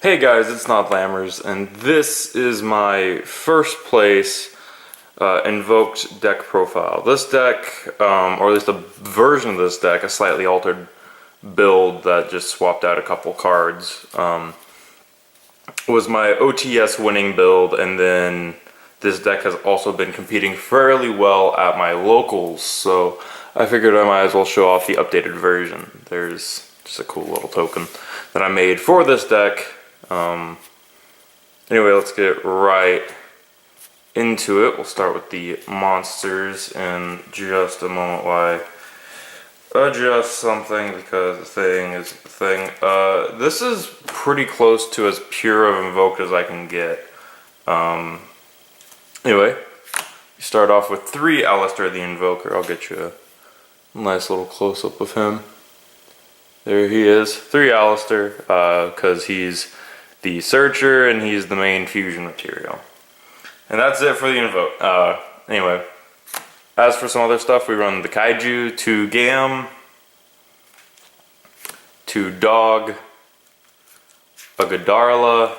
Hey guys, it's Not Lammers, and this is my first place Invoked deck profile. This deck, or at least a version of this deck, a slightly altered build that just swapped out a couple cards, was my OTS winning build, and then this deck has also been competing fairly well at my locals, so I figured I might as well show off the updated version. There's just a cool little token that I made for this deck. Anyway, let's get right into it. We'll start with the monsters in just a moment while I adjust something because the thing is the thing. This is pretty close to as pure of Invoked as I can get. Anyway, you start off with 3 Alistair the Invoker. I'll get you a nice little close-up of him. There he is, 3 Alistair, because he's the Searcher and he's the main fusion material. And that's it for the Invoke. Anyway, as for some other stuff, we run the Kaiju, 2 Gam, 2 Dog, a Godarla,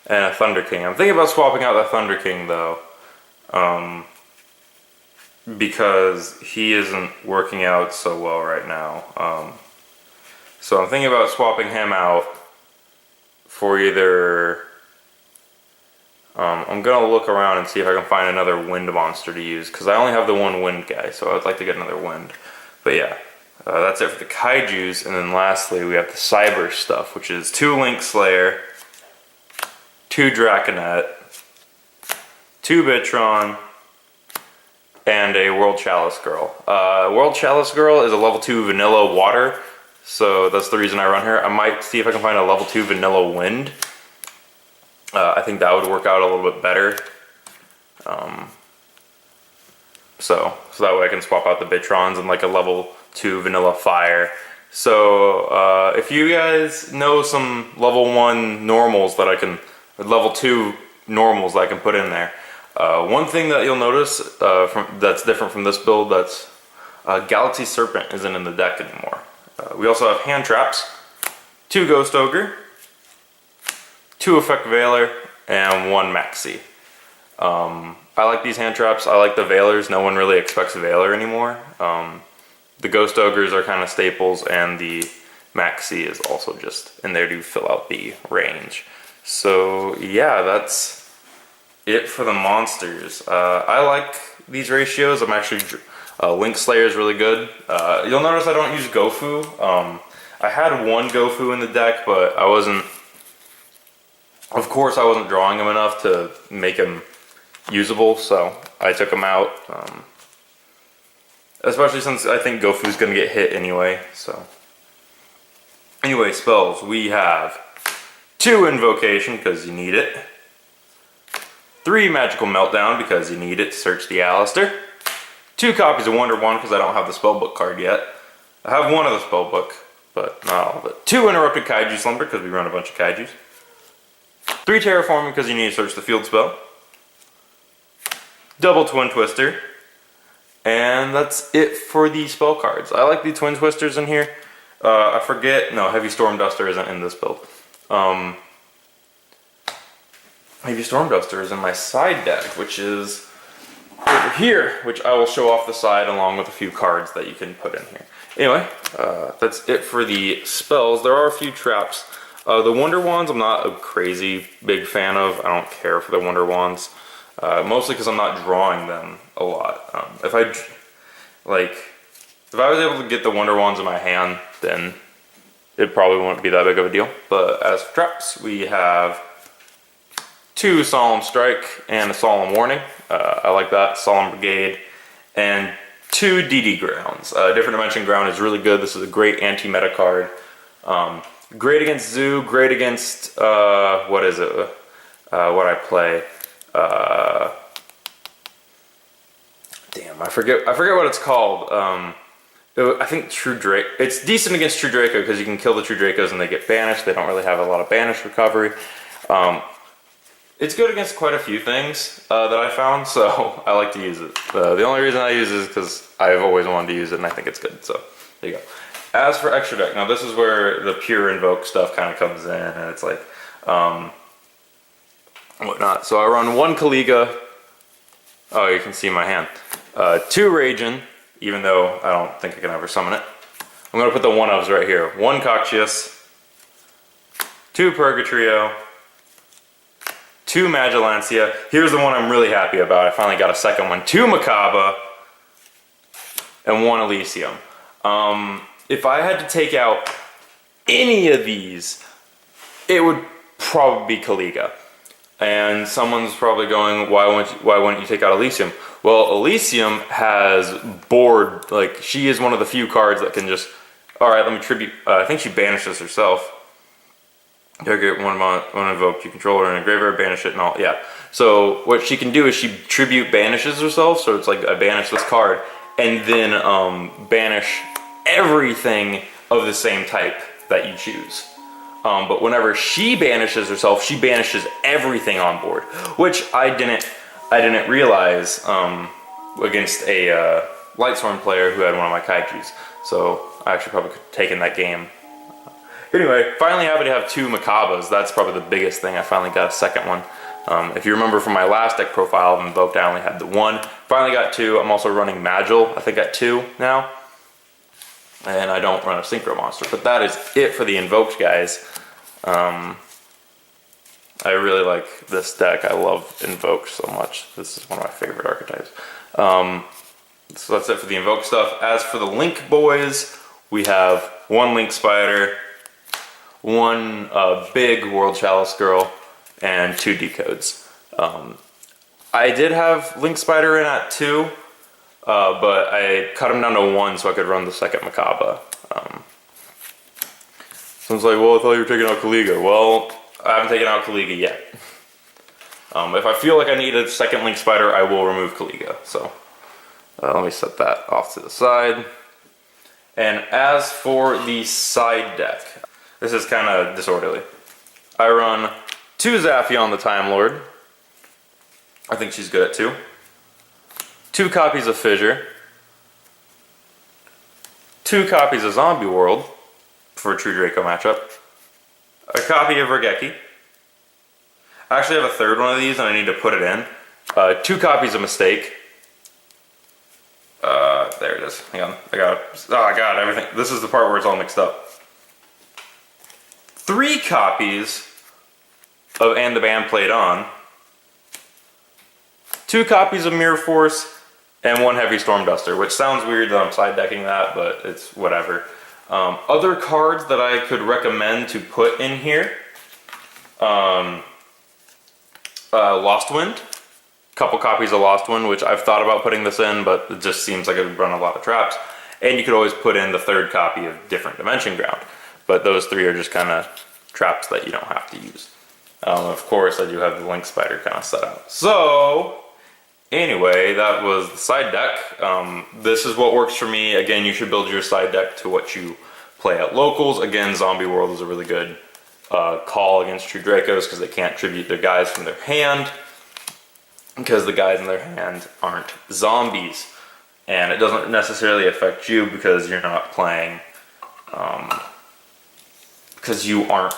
and a Thunder King. I'm thinking about swapping out the Thunder King though, because he isn't working out so well right now. So I'm thinking about swapping him out for either, I'm gonna look around and see if I can find another wind monster to use, because I only have the one wind guy, so I would like to get another wind. But yeah, that's it for the Kaijus, and then lastly we have the Cyber stuff, which is 2 Link Slayer, 2 Draconet, 2 Bitron, and a World Chalice Girl. World Chalice Girl is a level 2 vanilla water, so that's the reason I run her. I might see if I can find a level 2 vanilla wind. I think that would work out a little bit better. So that way I can swap out the Bitrons and like a level 2 vanilla fire. So if you guys know some level 1 normals that I can, level 2 normals that I can put in there. One thing that you'll notice that's different from this build, that's Galaxy Serpent isn't in the deck anymore. We also have hand traps, 2 Ghost Ogre, 2 Effect Veiler, and 1 Maxi. I like these hand traps. I like the Veilers. No one really expects Veiler anymore. The Ghost Ogres are kind of staples, and the Maxi is also just in there to fill out the range. So yeah, that's it for the monsters. I like these ratios. I'm actually Link Slayer is really good. You'll notice I don't use Gofu. I had 1 Gofu in the deck, but I wasn't, of course I wasn't drawing him enough to make him usable, so I took him out. Especially since I think Gofu's gonna get hit anyway, so. Anyway, spells. We have 2 Invocation, because you need it. 3 Magical Meltdown, because you need it to search the Alistair. 2 copies of Wonder Wand, because I don't have the spellbook card yet. I have 1 of the spellbook, but not all of it. 2 Interrupted Kaiju Slumber, because we run a bunch of Kaijus. 3 Terraforming, because you need to search the field spell. Double Twin Twister. And that's it for the spell cards. I like the Twin Twisters in here. I forget, no, Heavy Storm Duster isn't in this build. Heavy Storm Duster is in my side deck, which is over here, which I will show off the side along with a few cards that you can put in here. Anyway, that's it for the spells. There are a few traps. The Wonder Wands I'm not a crazy big fan of. I don't care for the Wonder Wands. Mostly because I'm not drawing them a lot. If I was able to get the Wonder Wands in my hand, then it probably wouldn't be that big of a deal. But as for traps, we have 2 Solemn Strike and a Solemn Warning. I like that. Solemn Brigade. And 2 DD Grounds. Different Dimension Ground is really good. This is a great anti-meta card. Great against Zoo. Great against, what is it? What I play. Damn, I forget what it's called. I think True Drake. It's decent against True Draco because you can kill the True Dracos and they get banished. They don't really have a lot of banish recovery. It's good against quite a few things that I found, so I like to use it. The only reason I use it is because I've always wanted to use it and I think it's good, so there you go. As for extra deck, now this is where the pure Invoke stuff kind of comes in, and it's like, whatnot. So I run 1 Kaliga. Oh, you can see my hand. 2 Ragin, even though I don't think I can ever summon it. I'm going to put the 1-ofs right here. 1 Coxius, 2 Purgatrio, 2 Magilancia. Here's the one I'm really happy about. I finally got a second one. 2 Makaba, and 1 Elysium. If I had to take out any of these, it would probably be Kaliga. And someone's probably going, why wouldn't you take out Elysium? Well, Elysium has board, like, she is one of the few cards that can just, alright, let me tribute, I think she banishes herself. You get one invoked, you control her in a graveyard, banish it and all, yeah. So what she can do is she tribute banishes herself, so it's like I banish this card, and then banish everything of the same type that you choose. But whenever she banishes herself, she banishes everything on board, which I didn't realize against a Lightsworn player who had one of my kaijus. So I actually probably could have taken that game. Anyway, finally happy to have 2 Makabas. That's probably the biggest thing. I finally got a second one. If you remember from my last deck profile of Invoked, I only had the 1. Finally got 2. I'm also running Magil, I think at 2 now. And I don't run a Synchro Monster. But that is it for the Invoked, guys. I really like this deck. I love Invoked so much. This is one of my favorite archetypes. So that's it for the Invoked stuff. As for the Link boys, we have 1 Link Spider, 1 big World Chalice Girl, and 2 Decodes. I did have Link Spider in at 2, but I cut him down to 1 so I could run the second Makaba. Someone's like, well, I thought you were taking out Kaliga. Well, I haven't taken out Kaliga yet. If I feel like I need a second Link Spider, I will remove Kaliga. So let me set that off to the side. And as for the side deck, this is kind of disorderly. I run 2 Zaphion the Time Lord. I think she's good at 2. 2 copies of Fissure. 2 copies of Zombie World for a True Draco matchup. A copy of Regeki. I actually have a third one of these and I need to put it in. 2 copies of Mistake. There it is. Hang on. I got everything. This is the part where it's all mixed up. 3 copies of And the Band Played On. 2 copies of Mirror Force. And 1 Heavy Storm Duster, which sounds weird that I'm side decking that, but it's whatever. Other cards that I could recommend to put in here. Lost Wind. Couple copies of Lost Wind, which I've thought about putting this in, but it just seems like it would run a lot of traps. And you could always put in the 3rd copy of Different Dimension Ground. But those 3 are just kind of traps that you don't have to use. Of course, I do have the Link Spider kind of set out. So, anyway, that was the side deck. This is what works for me. Again, you should build your side deck to what you play at locals. Again, Zombie World is a really good call against True Dracos because they can't tribute their guys from their hand, because the guys in their hand aren't zombies. And it doesn't necessarily affect you because you're not playing, because you aren't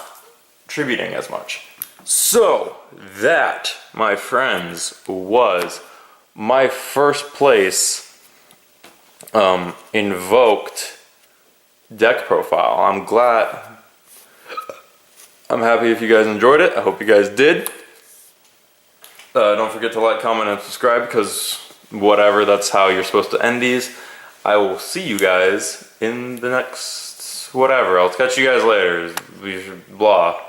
tributing as much. So, that, my friends, was my first place Invoked deck profile. I'm happy if you guys enjoyed it. I hope you guys did. Don't forget to like, comment, and subscribe, because whatever, that's how you're supposed to end these. I will see you guys in the next whatever. I'll catch you guys later. Blah.